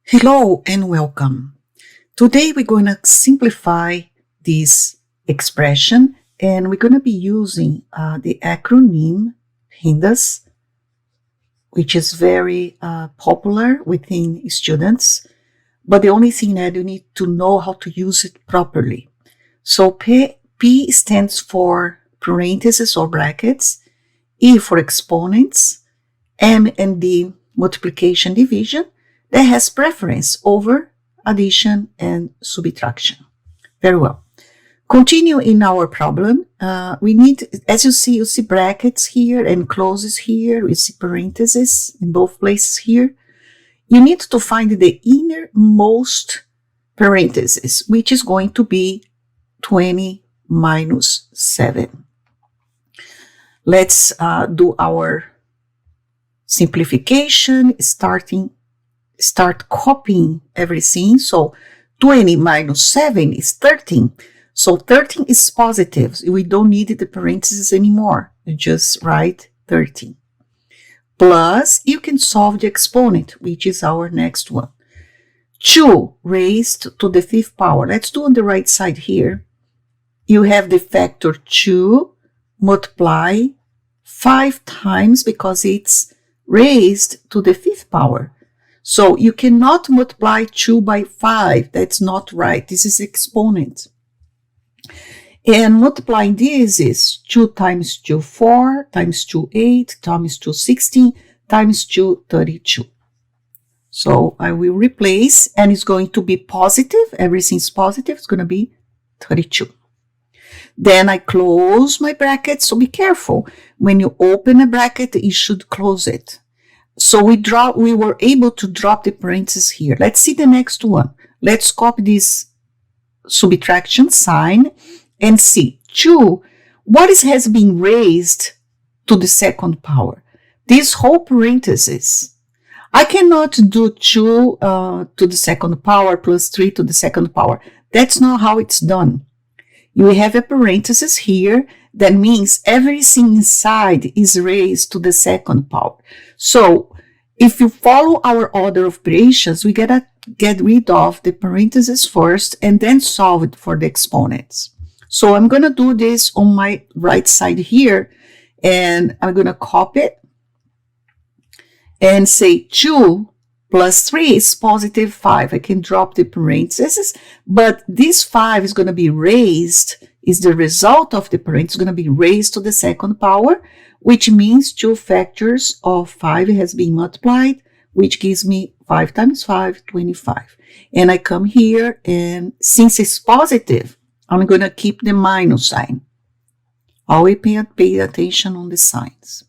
Hello and welcome. Today we're going to simplify this expression and we're going to be using the acronym PEMDAS, which is very popular within students, but the only thing that you need to know how to use it properly. So P stands for parentheses or brackets, E for exponents, M and D multiplication division, that has preference over addition and subtraction. Very well. Continue in our problem. We need, as you see brackets here and closes here. We see parentheses in both places here. You need to find the innermost parenthesis, which is going to be 20 minus 7. Let's do our simplification, start copying everything. So 20 minus 7 is 13. So 13 is positive. We don't need the parentheses anymore. You just write 13. Plus, you can solve the exponent, which is our next one. 2 raised to the 5th power. Let's do on the right side here. You have the factor 2 multiply 5 times because it's raised to the 5th power. So you cannot multiply 2 by 5. That's not right. This is exponent. And multiplying this is 2 times 2, 4, times 2, 8, times 2, 16, times 2, 32. So I will replace, and it's going to be positive. Everything's positive. It's going to be 32. Then I close my bracket. So be careful. When you open a bracket, you should close it. So we were able to drop the parentheses here. Let's see the next one. Let's copy this subtraction sign and see 2. What has been raised to the 2nd power? This whole parenthesis. I cannot do 2 to the 2nd power plus 3 to the 2nd power. That's not how it's done. You have a parenthesis here. That means everything inside is raised to the 2nd power. So if you follow our order of operations, we gotta get rid of the parentheses first and then solve it for the exponents. So I'm gonna do this on my right side here, and I'm gonna copy it and say 2 plus 3 is positive 5. I can drop the parentheses, but this 5 is gonna be raised, is the result of the parentheses going to be raised to the 2nd power, which means 2 factors of 5 has been multiplied, which gives me 5 times 5, 25. And I come here, and since it's positive, I'm going to keep the minus sign. Always pay attention on the signs.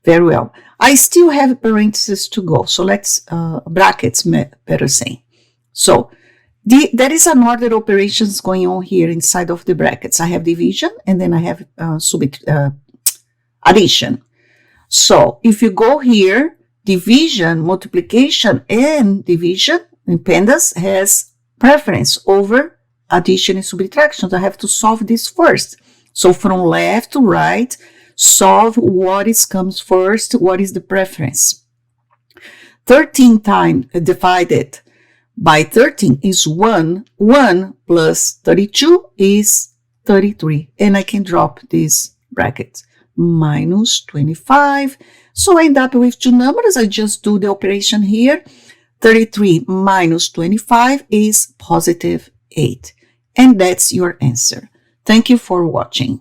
Very well. I still have parentheses to go, so let's, brackets, better say. So, there is an order operations going on here inside of the brackets. I have division and then I have addition. So if you go here, division, multiplication, and division in PEMDAS has preference over addition and subtraction. I have to solve this first. So from left to right, solve what comes first, what is the preference. 13 times divided by 13 is 1. 1 plus 32 is 33. And I can drop this bracket. Minus 25. So I end up with 2 numbers. I just do the operation here. 33 minus 25 is positive 8. And that's your answer. Thank you for watching.